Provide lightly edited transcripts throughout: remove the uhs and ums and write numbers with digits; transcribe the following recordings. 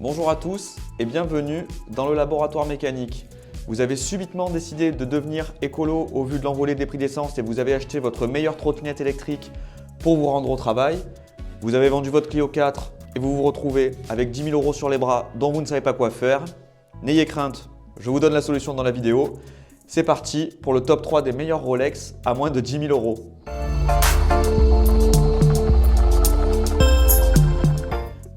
Bonjour à tous et bienvenue dans le laboratoire mécanique. Vous avez subitement décidé de devenir écolo au vu de l'envolée des prix d'essence et vous avez acheté votre meilleure trottinette électrique pour vous rendre au travail. Vous avez vendu votre Clio 4 et vous vous retrouvez avec 10 000 € sur les bras dont vous ne savez pas quoi faire. N'ayez crainte, je vous donne la solution dans la vidéo. C'est parti pour le top 3 des meilleurs Rolex à moins de 10 000 €.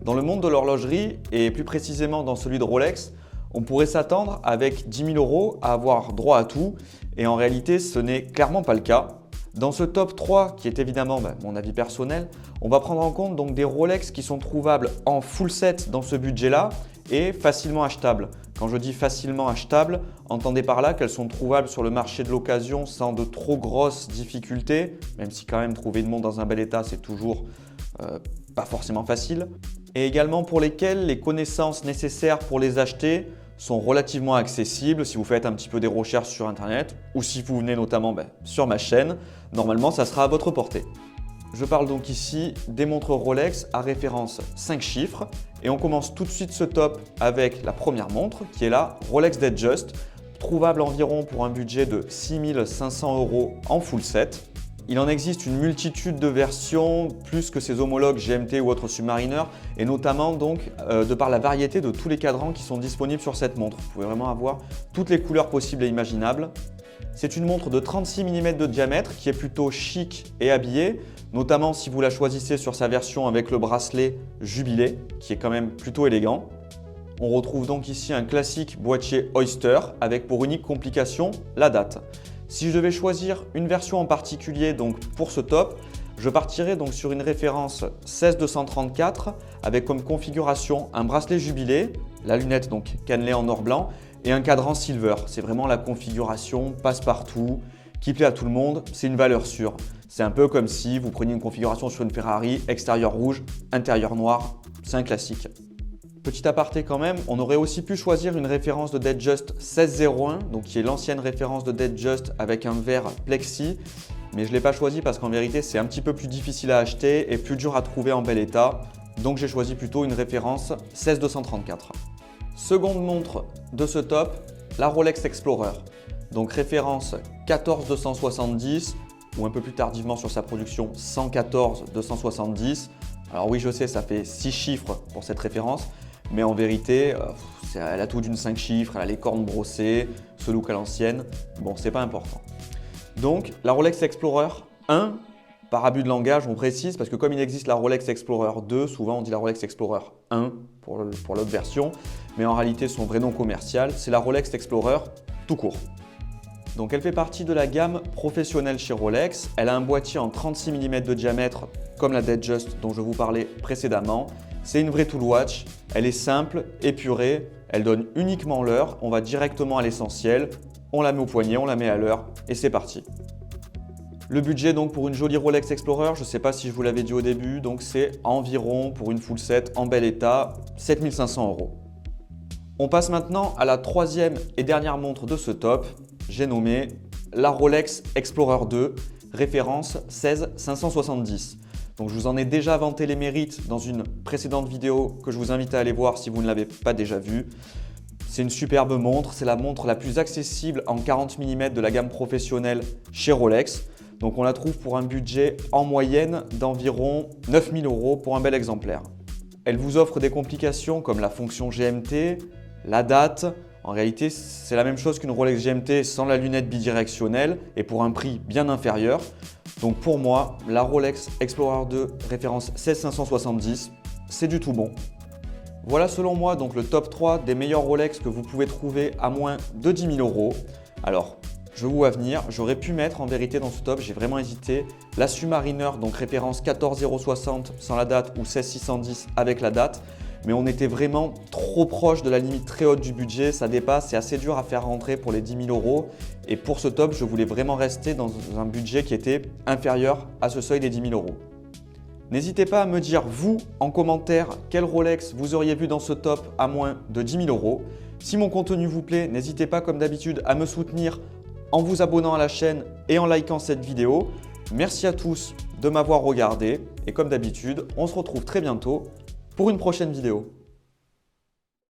Dans le monde de l'horlogerie, et plus précisément dans celui de Rolex, on pourrait s'attendre avec 10 000 € à avoir droit à tout, et en réalité ce n'est clairement pas le cas. Dans ce top 3, qui est évidemment mon avis personnel, on va prendre en compte donc des Rolex qui sont trouvables en full set dans ce budget-là et facilement achetables. Quand je dis facilement achetables, entendez par là qu'elles sont trouvables sur le marché de l'occasion sans de trop grosses difficultés, même si quand même trouver une montre dans un bel état c'est toujours pas forcément facile. Et également pour lesquelles les connaissances nécessaires pour les acheter sont relativement accessibles si vous faites un petit peu des recherches sur internet ou si vous venez notamment sur ma chaîne, normalement ça sera à votre portée. Je parle donc ici des montres Rolex à référence 5 chiffres et on commence tout de suite ce top avec la première montre qui est la Rolex Datejust, trouvable environ pour un budget de 6 500 € en full set. Il en existe une multitude de versions, plus que ses homologues GMT ou autres Submariner, et notamment donc de par la variété de tous les cadrans qui sont disponibles sur cette montre. Vous pouvez vraiment avoir toutes les couleurs possibles et imaginables. C'est une montre de 36 mm de diamètre qui est plutôt chic et habillée, notamment si vous la choisissez sur sa version avec le bracelet jubilé, qui est quand même plutôt élégant. On retrouve donc ici un classique boîtier Oyster avec pour unique complication la date. Si je devais choisir une version en particulier donc pour ce top, je partirais donc sur une référence 16234 avec comme configuration un bracelet jubilé, la lunette donc cannelée en or blanc et un cadran silver. C'est vraiment la configuration passe-partout qui plaît à tout le monde, c'est une valeur sûre. C'est un peu comme si vous preniez une configuration sur une Ferrari, extérieur rouge, intérieur noir, c'est un classique. Petit aparté quand même, on aurait aussi pu choisir une référence de Datejust 1601, donc qui est l'ancienne référence de Datejust avec un verre plexi, mais je ne l'ai pas choisi parce qu'en vérité c'est un petit peu plus difficile à acheter et plus dur à trouver en bel état, donc j'ai choisi plutôt une référence 16234. Seconde montre de ce top, la Rolex Explorer, donc référence 14270 ou un peu plus tardivement sur sa production 114-270. Alors oui je sais ça fait 6 chiffres pour cette référence, mais en vérité, elle a tout d'une 5 chiffres, elle a les cornes brossées, ce look à l'ancienne, bon c'est pas important. Donc la Rolex Explorer 1, par abus de langage on précise, parce que comme il existe la Rolex Explorer 2, souvent on dit la Rolex Explorer 1 pour l'autre version, mais en réalité son vrai nom commercial c'est la Rolex Explorer tout court. Donc elle fait partie de la gamme professionnelle chez Rolex, elle a un boîtier en 36 mm de diamètre comme la Datejust dont je vous parlais précédemment. C'est une vraie tool watch, elle est simple, épurée, elle donne uniquement l'heure, on va directement à l'essentiel, on la met au poignet, on la met à l'heure et c'est parti. Le budget donc pour une jolie Rolex Explorer, je ne sais pas si je vous l'avais dit au début, donc c'est environ pour une full set en bel état, 7 500 €. On passe maintenant à la troisième et dernière montre de ce top, j'ai nommé la Rolex Explorer 2, référence 16570. Donc je vous en ai déjà vanté les mérites dans une précédente vidéo que je vous invite à aller voir si vous ne l'avez pas déjà vue. C'est une superbe montre, c'est la montre la plus accessible en 40 mm de la gamme professionnelle chez Rolex. Donc on la trouve pour un budget en moyenne d'environ 9 000 € pour un bel exemplaire. Elle vous offre des complications comme la fonction GMT, la date. En réalité, c'est la même chose qu'une Rolex GMT sans la lunette bidirectionnelle et pour un prix bien inférieur. Donc pour moi, la Rolex Explorer 2 référence 16570, c'est du tout bon. Voilà selon moi donc le top 3 des meilleurs Rolex que vous pouvez trouver à moins de 10 000 €. Alors, je vous vois venir, j'aurais pu mettre en vérité dans ce top, j'ai vraiment hésité, la Submariner, donc référence 14060 sans la date ou 16610 avec la date. Mais on était vraiment trop proche de la limite très haute du budget, ça dépasse, c'est assez dur à faire rentrer pour les 10 000 €. Et pour ce top, je voulais vraiment rester dans un budget qui était inférieur à ce seuil des 10 000 €. N'hésitez pas à me dire, vous, en commentaire, quel Rolex vous auriez vu dans ce top à moins de 10 000 €. Si mon contenu vous plaît, n'hésitez pas comme d'habitude à me soutenir en vous abonnant à la chaîne et en likant cette vidéo. Merci à tous de m'avoir regardé et comme d'habitude, on se retrouve très bientôt pour une prochaine vidéo.